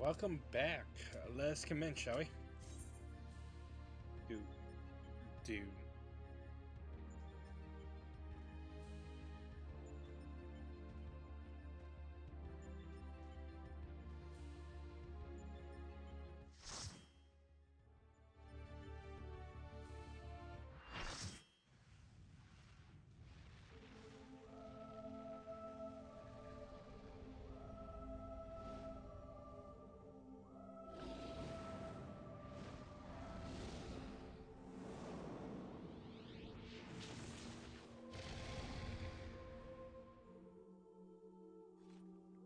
Welcome back. Let's commence, shall we? Do, do.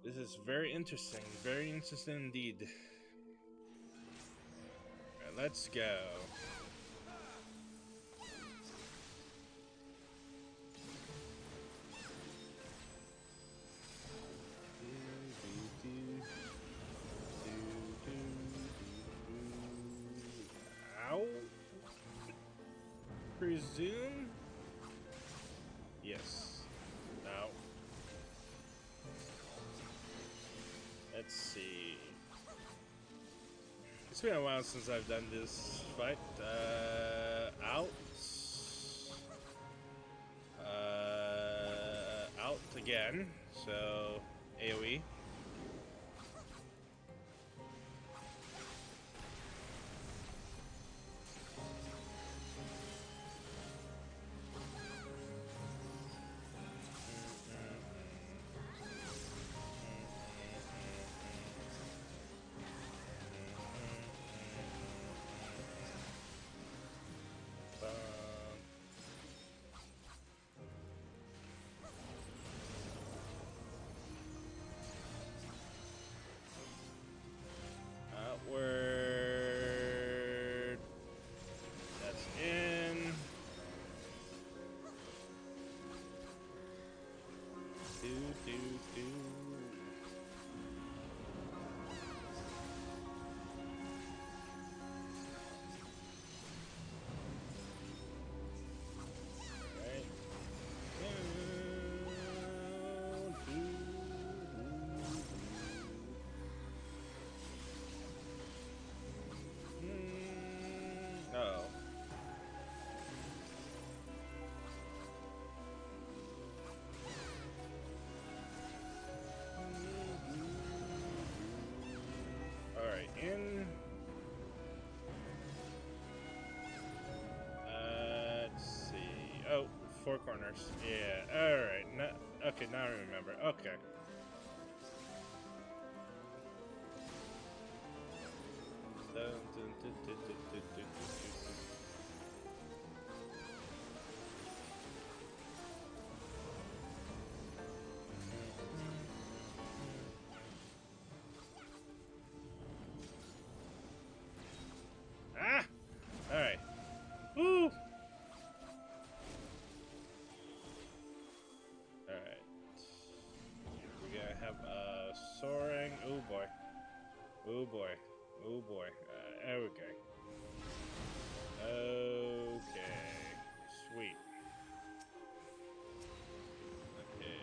This is very interesting indeed. Alright, let's go. Ow. Presume? Yes. Ow. Let's see. It's been a while since I've done this fight. Out. Out again. So, AoE. Outward. That's in. Do. Right. Oh. Alright, in. Let's see. Oh, four corners. Yeah, alright. Okay, now I remember. Okay. Ah! Alright. Woo! Alright. We're gonna have soaring. Oh boy. Oh boy. Oh boy. There we go. Okay. Sweet. Okay.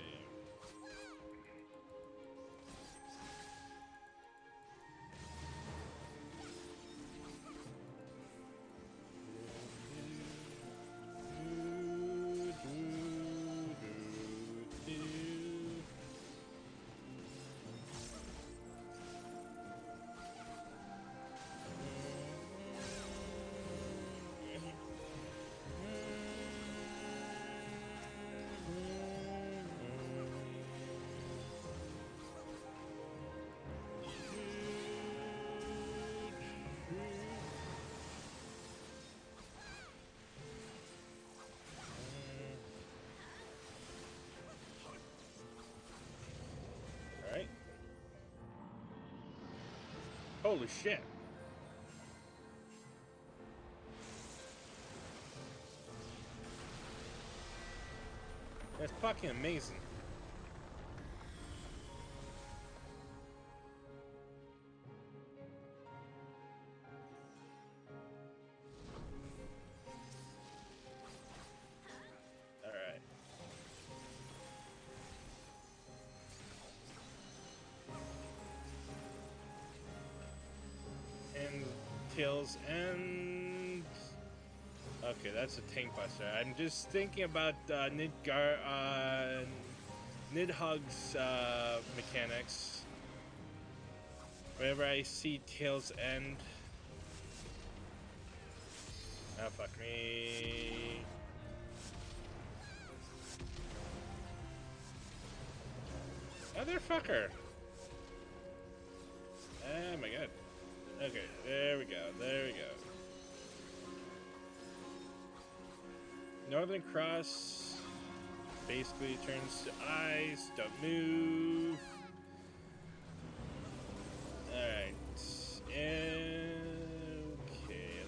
Alright. Holy shit. That's fucking amazing. Alright. Tails End. Okay, that's a tank buster. I'm just thinking about Nidhogg's mechanics. Whenever I see Tails End. Ah, fuck me. Motherfucker! Oh my god. Okay, there we go, there we go. Northern Cross basically turns to ice, don't move. Alright. Okay,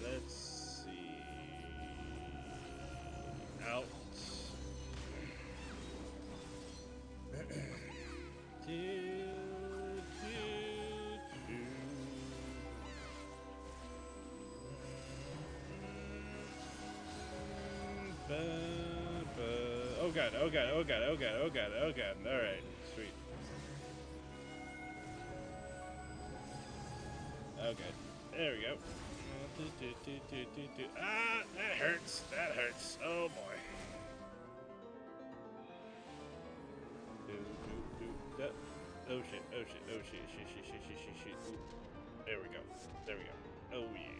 let's see. Out. Oh god, oh god, oh god, oh god, oh god, oh god. Alright, sweet. Okay, there we go. Ah, that hurts, that hurts. Oh boy. Oh shit, oh shit, oh shit, shit. Ooh. There we go, there we go. Oh yeah.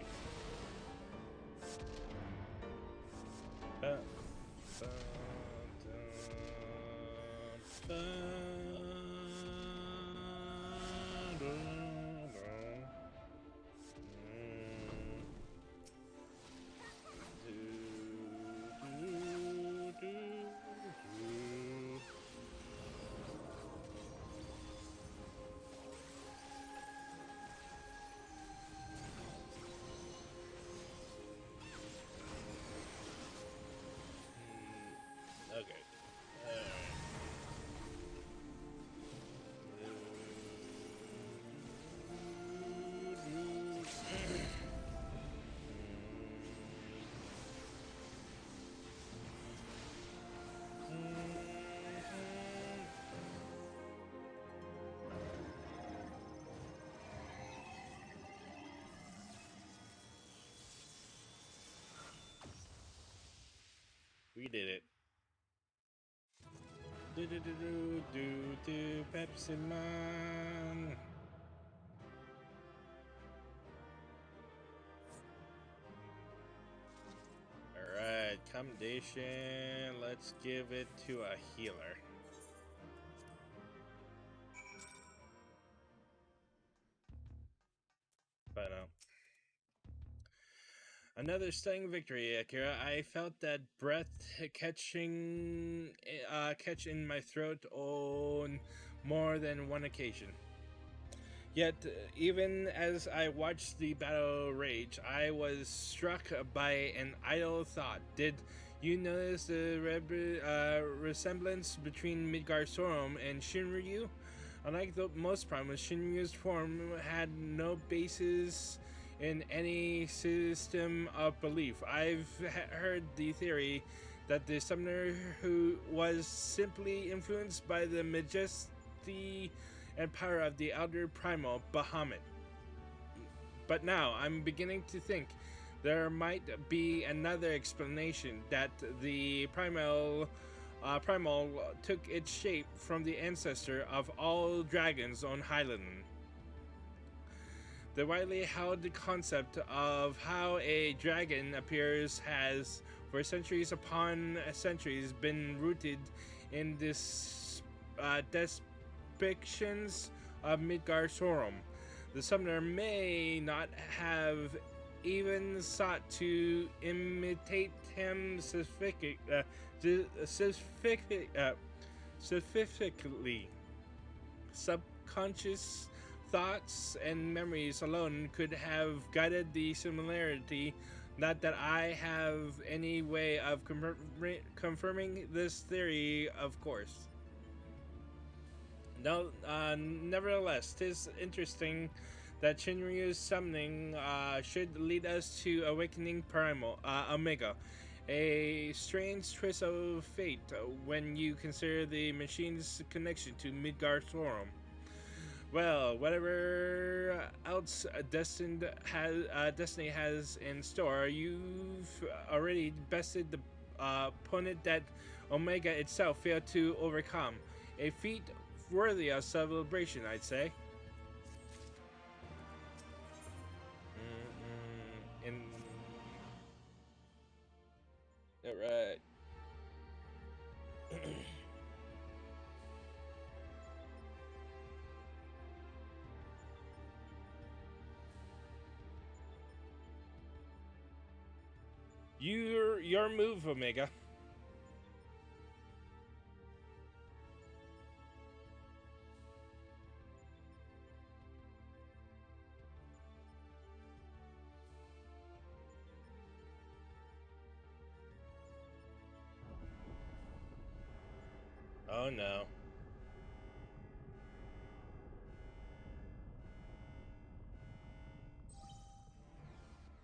Okay. We did it. Do Pepsi Man. Alright, commendation. Let's give it to a healer. But another stunning victory, Akira. I felt that breath catch in my throat on more than one occasion. Yet, even as I watched the battle rage, I was struck by an idle thought. Did you notice the resemblance between Midgardsormr and Shinryu? Unlike most primals, Shinryu's form had no basis in any system of belief. I've heard the theory that the summoner who was simply influenced by the majesty and power of the elder primal Bahamut. But now I'm beginning to think there might be another explanation, that the primal took its shape from the ancestor of all dragons on Highland. The widely held concept of how a dragon appears has, for centuries upon centuries, been rooted in this depictions of Midgardsormr. The summoner may not have even sought to imitate him specifically. Subconscious thoughts and memories alone could have guided the similarity. Not that I have any way of confirming this theory, of course. No, nevertheless, 'tis interesting that Shinryu's summoning should lead us to awakening Primal Omega. A strange twist of fate when you consider the machine's connection to Midgardsormr. Well, whatever else Destiny has in store, you've already bested the opponent that Omega itself failed to overcome. A feat worthy of celebration, I'd say. And all right. Your move, Omega. Oh no.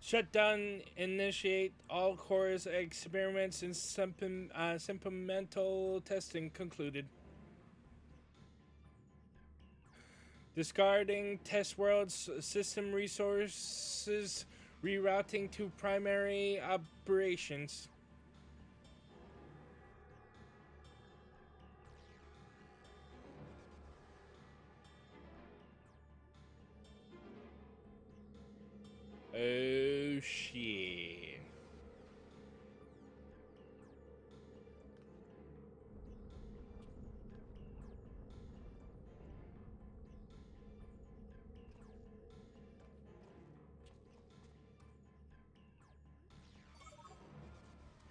Shut down, initiate all cores, experiments, and supplemental testing concluded. Discarding test worlds, system resources, rerouting to primary operations. Oh shit.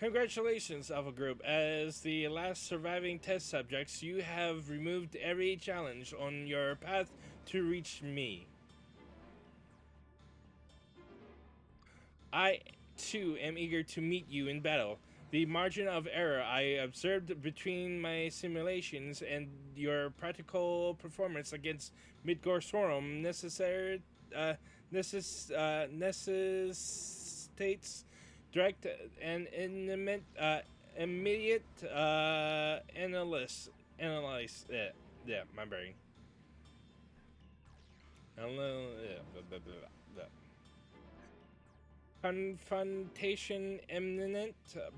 Congratulations, Alpha Group. As the last surviving test subjects, you have removed every challenge on your path to reach me. I, too, am eager to meet you in battle. The margin of error I observed between my simulations and your practical performance against Midgorsorum uh, necessitates direct and immediate analyze. Yeah, my brain. Yeah, confrontation imminent.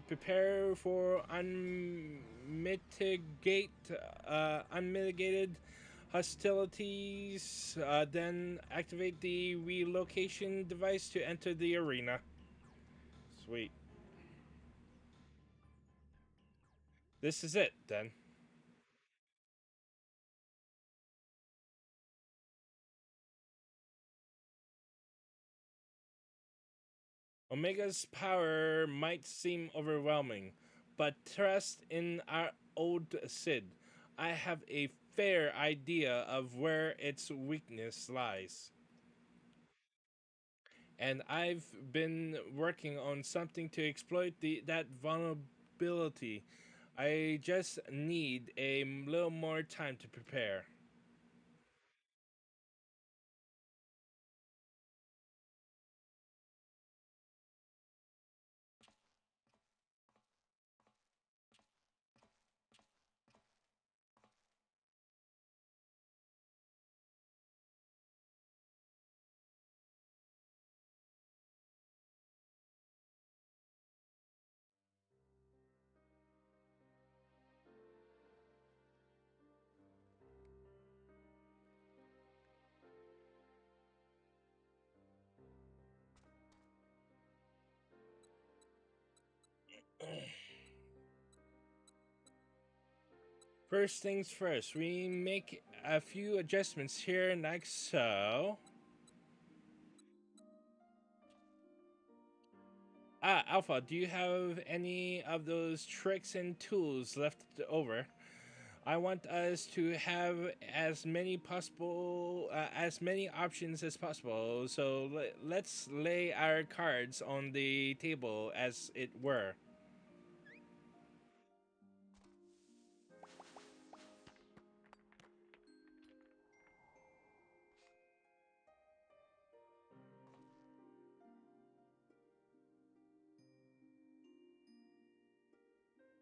Prepare for unmitigated hostilities. Then activate the relocation device to enter the arena. Sweet. This is it then. Omega's power might seem overwhelming, but trust in our old Sid. I have a fair idea of where its weakness lies. And I've been working on something to exploit that vulnerability. I just need a little more time to prepare. First things first, we make a few adjustments here next. So, Alpha, do you have any of those tricks and tools left over? I want us to have as many options as possible. So let's lay our cards on the table, as it were.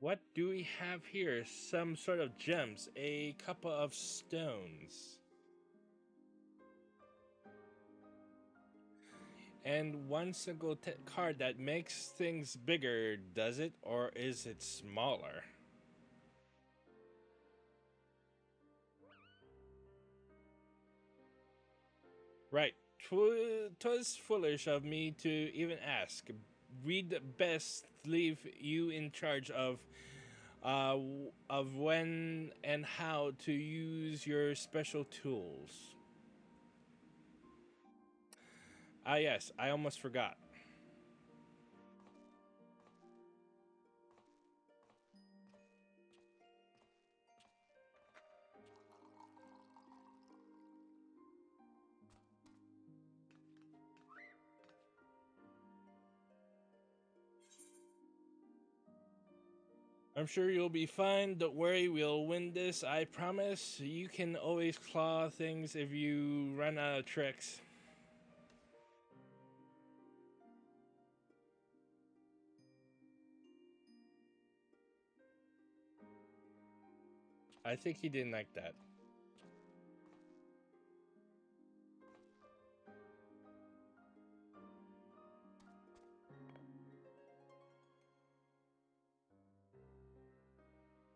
What do we have here? Some sort of gems, a couple of stones. And one single card that makes things bigger, does it? Or is it smaller? Right. 'Twas foolish of me to even ask. We'd best leave you in charge of when and how to use your special tools. Ah, yes, I almost forgot. I'm sure you'll be fine. Don't worry, we'll win this. I promise. You can always claw things if you run out of tricks. I think he didn't like that.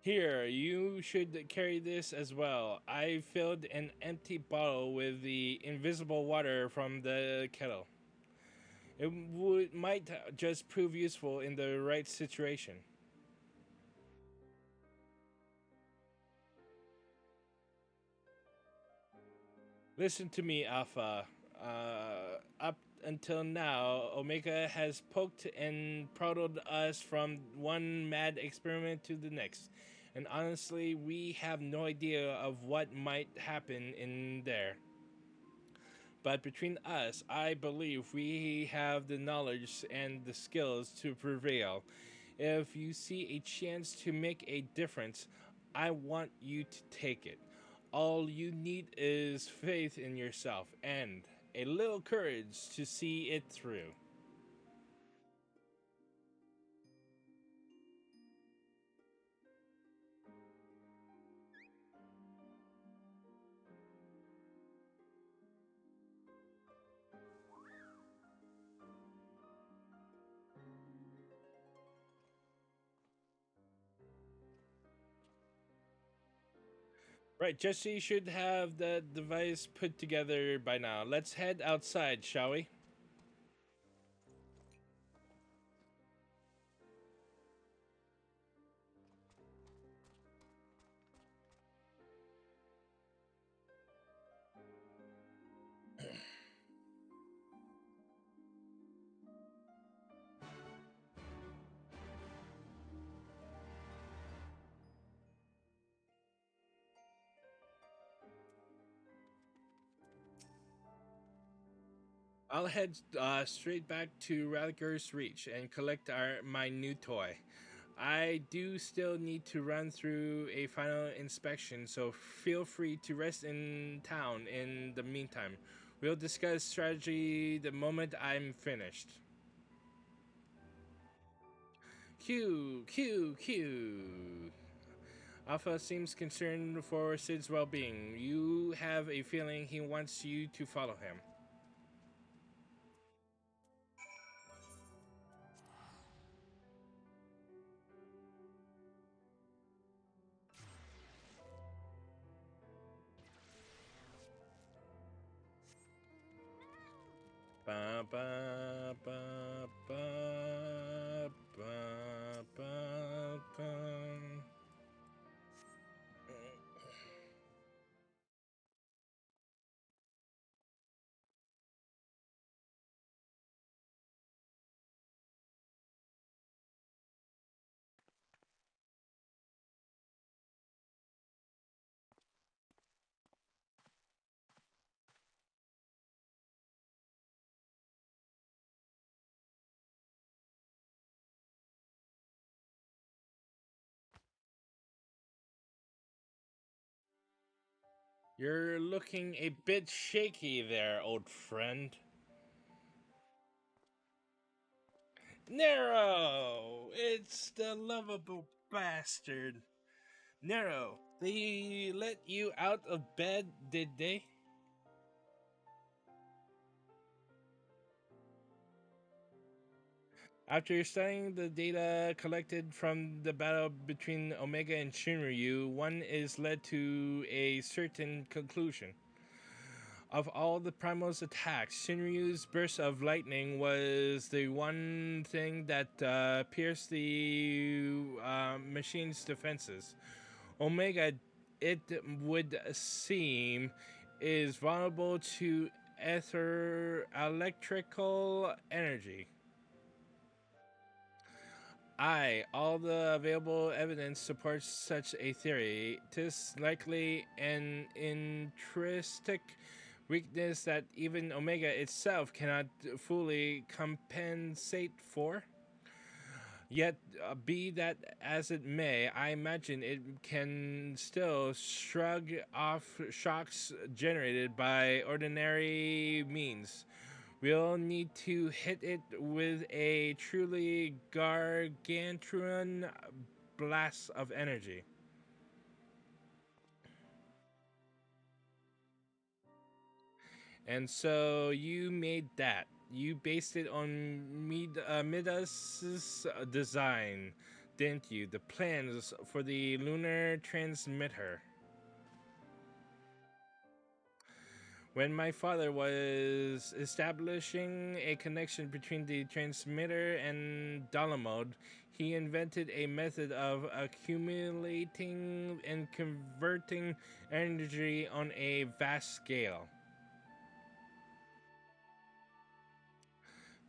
Here, you should carry this as well. I filled an empty bottle with the invisible water from the kettle. It might just prove useful in the right situation. Listen to me, Alpha. Up until now, Omega has poked and prodded us from one mad experiment to the next. And honestly, we have no idea of what might happen in there. But between us, I believe we have the knowledge and the skills to prevail. If you see a chance to make a difference, I want you to take it. All you need is faith in yourself and a little courage to see it through. Right, Jesse should have the device put together by now. Let's head outside, shall we? I'll head straight back to Radiger's Reach and collect my new toy. I do still need to run through a final inspection, so feel free to rest in town in the meantime. We'll discuss strategy the moment I'm finished. Q, Q, Q. Alpha seems concerned for Sid's well being. You have a feeling he wants you to follow him. Ba ba ba ba ba ba ba. You're looking a bit shaky there, old friend. Nero! It's the lovable bastard. Nero, they let you out of bed, did they? After studying the data collected from the battle between Omega and Shinryu, one is led to a certain conclusion. Of all the Primal's attacks, Shinryu's burst of lightning was the one thing that pierced the machine's defenses. Omega, it would seem, is vulnerable to electrical energy. All the available evidence supports such a theory. Tis likely an intrinsic weakness that even Omega itself cannot fully compensate for. Yet, be that as it may, I imagine it can still shrug off shocks generated by ordinary means. We'll need to hit it with a truly gargantuan blast of energy. And so you made that. You based it on Midas' design, didn't you? The plans for the lunar transmitter. When my father was establishing a connection between the transmitter and Dalamode, he invented a method of accumulating and converting energy on a vast scale.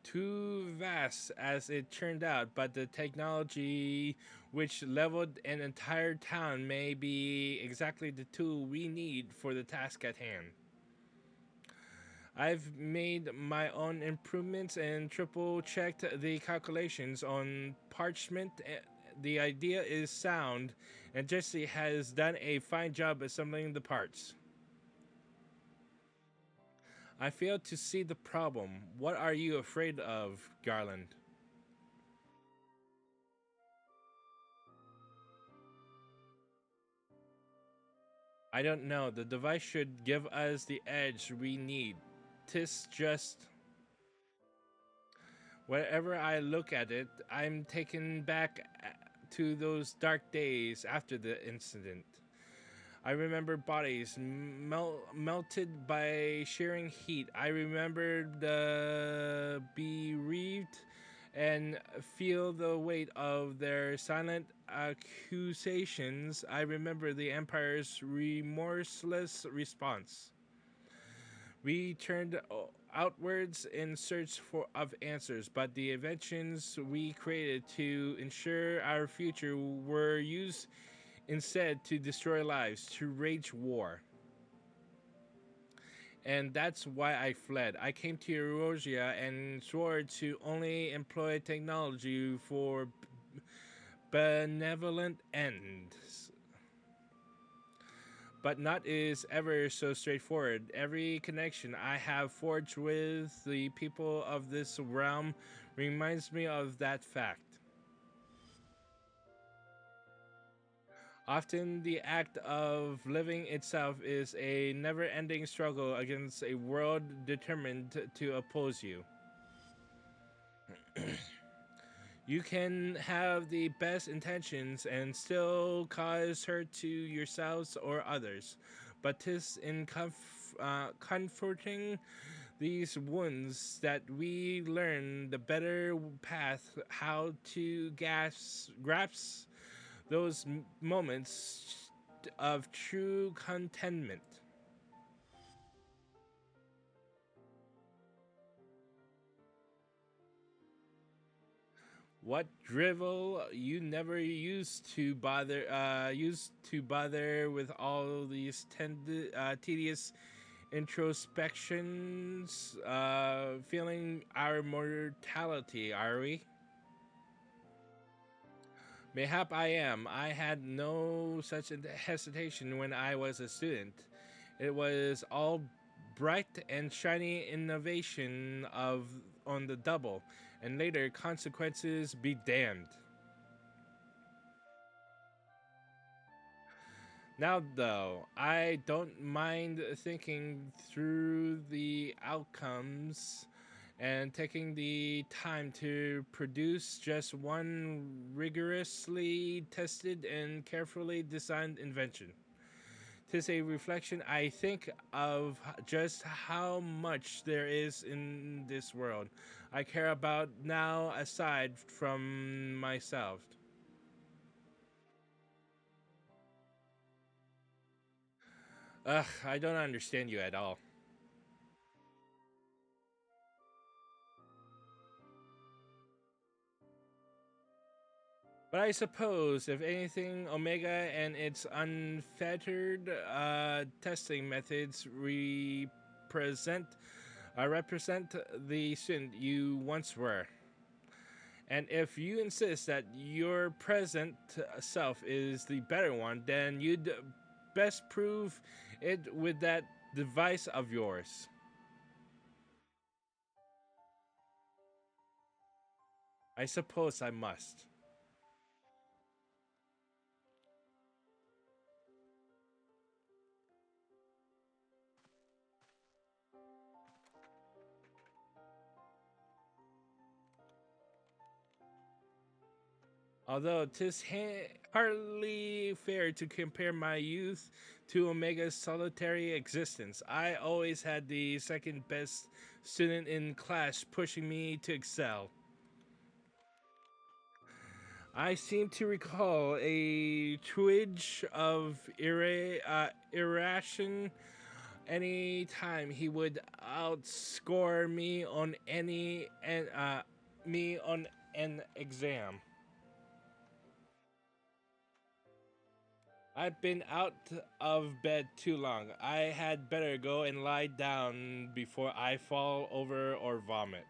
Too vast as it turned out, but the technology which leveled an entire town may be exactly the tool we need for the task at hand. I've made my own improvements and triple checked the calculations on parchment. The idea is sound, and Jesse has done a fine job assembling the parts. I fail to see the problem. What are you afraid of, Garland? I don't know. The device should give us the edge we need. Tis just. Wherever I look at it, I'm taken back to those dark days after the incident. I remember bodies melted by shearing heat. I remember the bereaved and feel the weight of their silent accusations. I remember the Empire's remorseless response. We turned outwards in search of answers, but the inventions we created to ensure our future were used instead to destroy lives, to wage war. And that's why I fled. I came to Erosia and swore to only employ technology for benevolent ends. But not is ever so straightforward. Every connection I have forged with the people of this realm reminds me of that fact. Often, the act of living itself is a never ending struggle against a world determined to oppose you. You can have the best intentions and still cause hurt to yourselves or others, but 'tis in comforting these wounds that we learn the better path how to grasp those moments of true contentment. What drivel you never used to bother with all these tedious introspections, feeling our mortality, are we? Mayhap I am. I had no such hesitation when I was a student. It was all bright and shiny innovation of on the double, and later consequences be damned. Now, though, I don't mind thinking through the outcomes and taking the time to produce just one rigorously tested and carefully designed invention. Tis a reflection, I think, of just how much there is in this world I care about now aside from myself. Ugh, I don't understand you at all. But I suppose, if anything, Omega and its unfettered testing methods represent the student you once were. And if you insist that your present self is the better one, then you'd best prove it with that device of yours. I suppose I must. Although 'tis hardly fair to compare my youth to Omega's solitary existence. I always had the second best student in class pushing me to excel. I seem to recall a twinge of irration any time he would outscore me on an exam. I've been out of bed too long. I had better go and lie down before I fall over or vomit.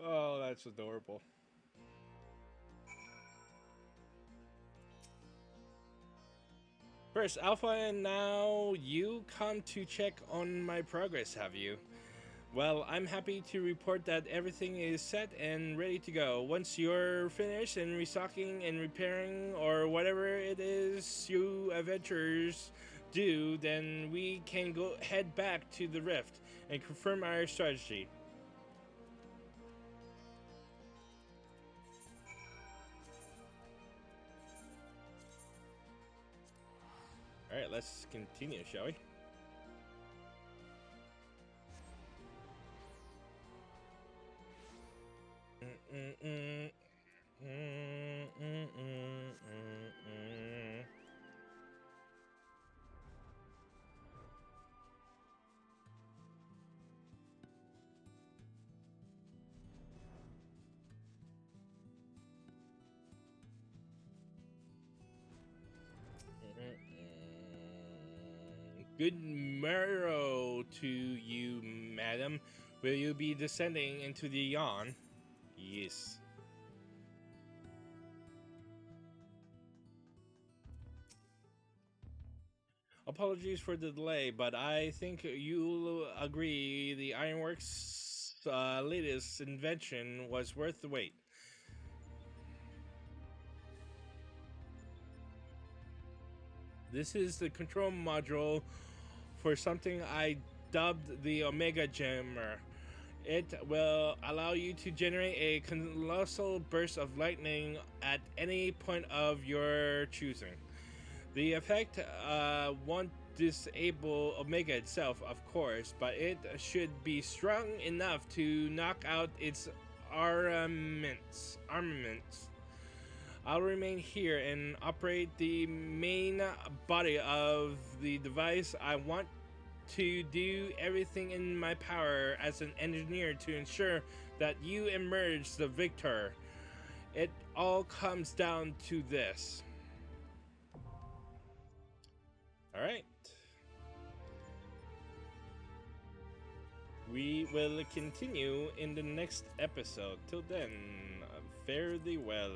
Oh, that's adorable. First, Alpha, and now you come to check on my progress, have you? Well, I'm happy to report that everything is set and ready to go. Once you're finished and restocking and repairing or whatever it is you adventurers do, then we can go head back to the rift and confirm our strategy. All right, let's continue, shall we? Mm-mm-mm. Mm-mm-mm-mm-mm. Good morrow to you, madam. Will you be descending into the yawn? Yes. Apologies for the delay, but I think you'll agree the Ironworks' latest invention was worth the wait. This is the control module for something I dubbed the Omega Jammer. It will allow you to generate a colossal burst of lightning at any point of your choosing. The effect won't disable Omega itself, of course, but it should be strong enough to knock out its armaments. I'll remain here and operate the main body of the device. I want to do everything in my power as an engineer to ensure that you emerge the victor. It all comes down to this. All right. We will continue in the next episode. Till then, fare thee well.